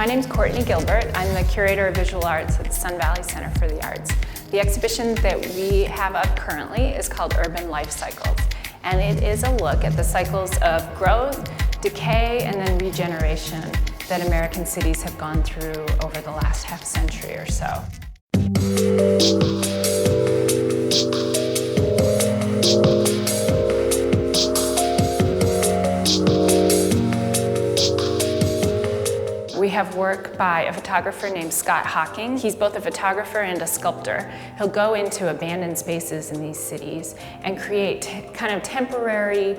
My name's Courtney Gilbert. I'm the curator of visual arts at the Sun Valley Center for the Arts. The exhibition that we have up currently is called Urban Lifecycles, and it is a look at the cycles of growth, decay, and then regeneration that American cities have gone through over the last half century or so. We have work by a photographer named Scott Hocking. He's both a photographer and a sculptor. He'll go into abandoned spaces in these cities and create kind of temporary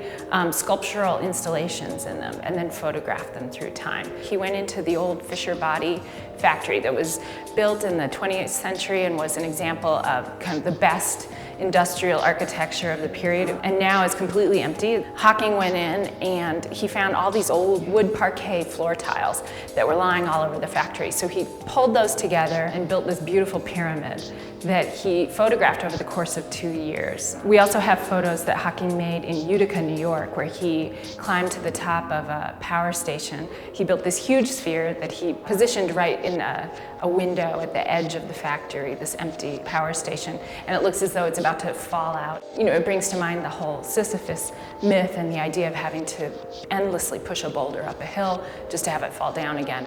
sculptural installations in them and then photograph them through time. He went into the old Fisher Body factory that was built in the 20th century and was an example of kind of the best industrial architecture of the period, and now is completely empty. Hocking went in and he found all these old wood parquet floor tiles that were lying all over the factory. So he pulled those together and built this beautiful pyramid that he photographed over the course of 2 years. We also have photos that Hocking made in Utica, New York, where he climbed to the top of a power station. He built this huge sphere that he positioned right in a window at the edge of the factory, this empty power station, and it looks as though it's about to fall out. You know, it brings to mind the whole Sisyphus myth and the idea of having to endlessly push a boulder up a hill just to have it fall down again.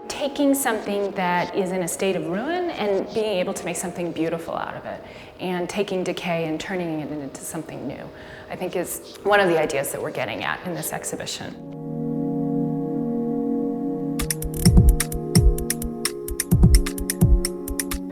Taking something that is in a state of ruin and being able to make something beautiful out of it, and taking decay and turning it into something new, I think is one of the ideas that we're getting at in this exhibition.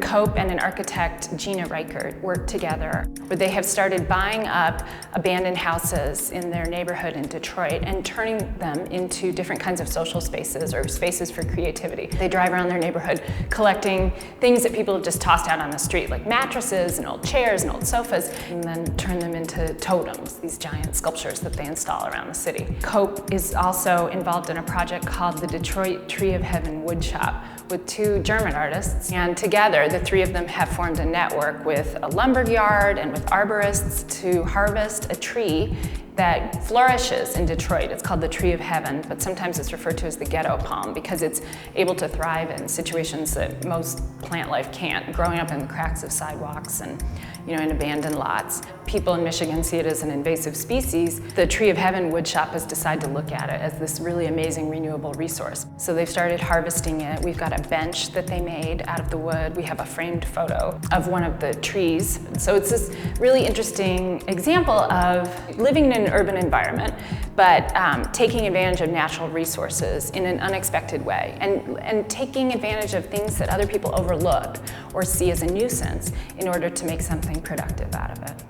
Cope and an architect, Gina Reichert, worked together, where they have started buying up abandoned houses in their neighborhood in Detroit and turning them into different kinds of social spaces or spaces for creativity. They drive around their neighborhood collecting things that people have just tossed out on the street, like mattresses and old chairs and old sofas, and then turn them into totems, these giant sculptures that they install around the city. Cope is also involved in a project called the Detroit Tree of Heaven Woodshop with 2 German artists, and together the 3 of them have formed a network with a lumberyard and with arborists to harvest a tree that flourishes in Detroit. It's called the Tree of Heaven, but sometimes it's referred to as the ghetto palm because it's able to thrive in situations that most plant life can't, growing up in the cracks of sidewalks and in abandoned lots. People in Michigan see it as an invasive species. The Tree of Heaven woodshop has decided to look at it as this really amazing renewable resource. So they've started harvesting it. We've got a bench that they made out of the wood. We have a framed photo of one of the trees. So it's this really interesting example of living in an urban environment, but taking advantage of natural resources in an unexpected way, and taking advantage of things that other people overlook or see as a nuisance in order to make something productive out of it.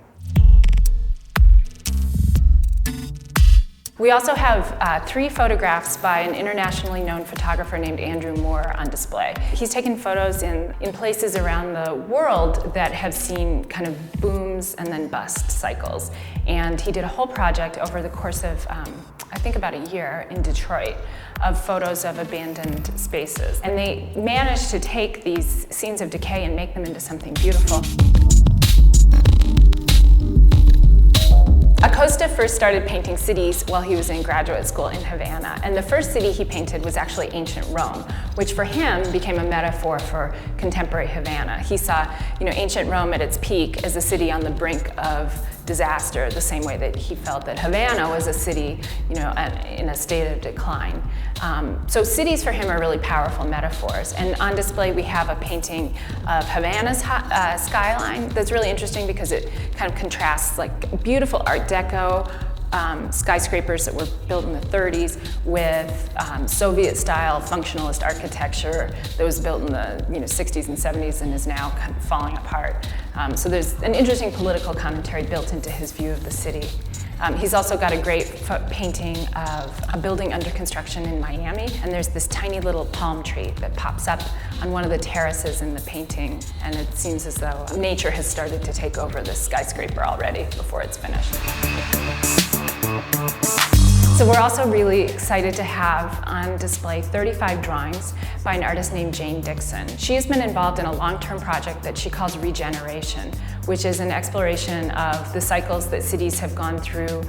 We also have 3 photographs by an internationally known photographer named Andrew Moore on display. He's taken photos in places around the world that have seen kind of booms and then bust cycles. And he did a whole project over the course of, I think about a year in Detroit, of photos of abandoned spaces. And they managed to take these scenes of decay and make them into something beautiful. Costa first started painting cities while he was in graduate school in Havana, and the first city he painted was actually ancient Rome, which for him became a metaphor for contemporary Havana. He saw, ancient Rome at its peak as a city on the brink of disaster, the same way that he felt that Havana was a city, in a state of decline. So cities for him are really powerful metaphors. And on display we have a painting of Havana's skyline that's really interesting because it kind of contrasts like beautiful Art Deco skyscrapers that were built in the 30s with Soviet-style functionalist architecture that was built in the 60s and 70s and is now kind of falling apart. So there's an interesting political commentary built into his view of the city. He's also got a great painting of a building under construction in Miami, and there's this tiny little palm tree that pops up on one of the terraces in the painting, and it seems as though nature has started to take over this skyscraper already before it's finished. So we're also really excited to have on display 35 drawings by an artist named Jane Dixon. She has been involved in a long-term project that she calls Regeneration, which is an exploration of the cycles that cities have gone through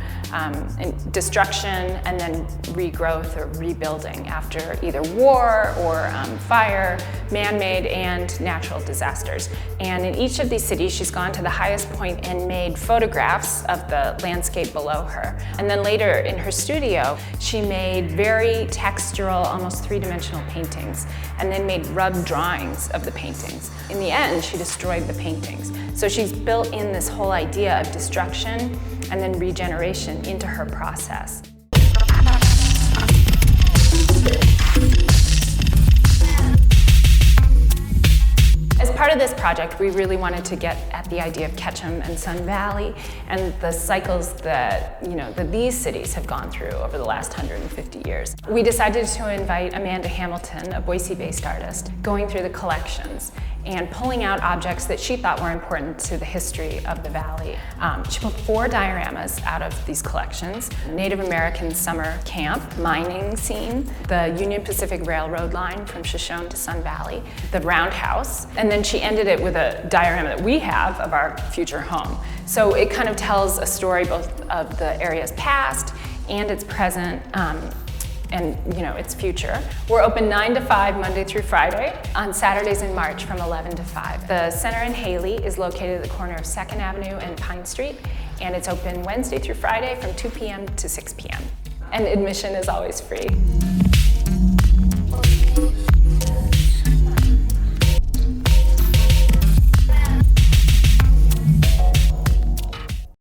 in destruction and then regrowth or rebuilding after either war or fire, man-made and natural disasters. And in each of these cities, she's gone to the highest point and made photographs of the landscape below her. And then later in her studio, she made very textural, almost three-dimensional paintings, and then made rubbed drawings of the paintings. In the end, she destroyed the paintings. So she's built in this whole idea of destruction and then regeneration into her process. As part of this project, we really wanted to get at the idea of Ketchum and Sun Valley and the cycles that, that these cities have gone through over the last 150 years. We decided to invite Amanda Hamilton, a Boise-based artist, going through the collections and pulling out objects that she thought were important to the history of the valley. She pulled 4 dioramas out of these collections: Native American summer camp, mining scene, the Union Pacific Railroad line from Shoshone to Sun Valley, the roundhouse, and then she ended it with a diorama that we have of our future home. So it kind of tells a story both of the area's past and its present, and its future. We're open 9 to 5 Monday through Friday, on Saturdays in March from 11 to 5. The center in Haley is located at the corner of 2nd Avenue and Pine Street, and it's open Wednesday through Friday from 2 p.m. to 6 p.m. And admission is always free.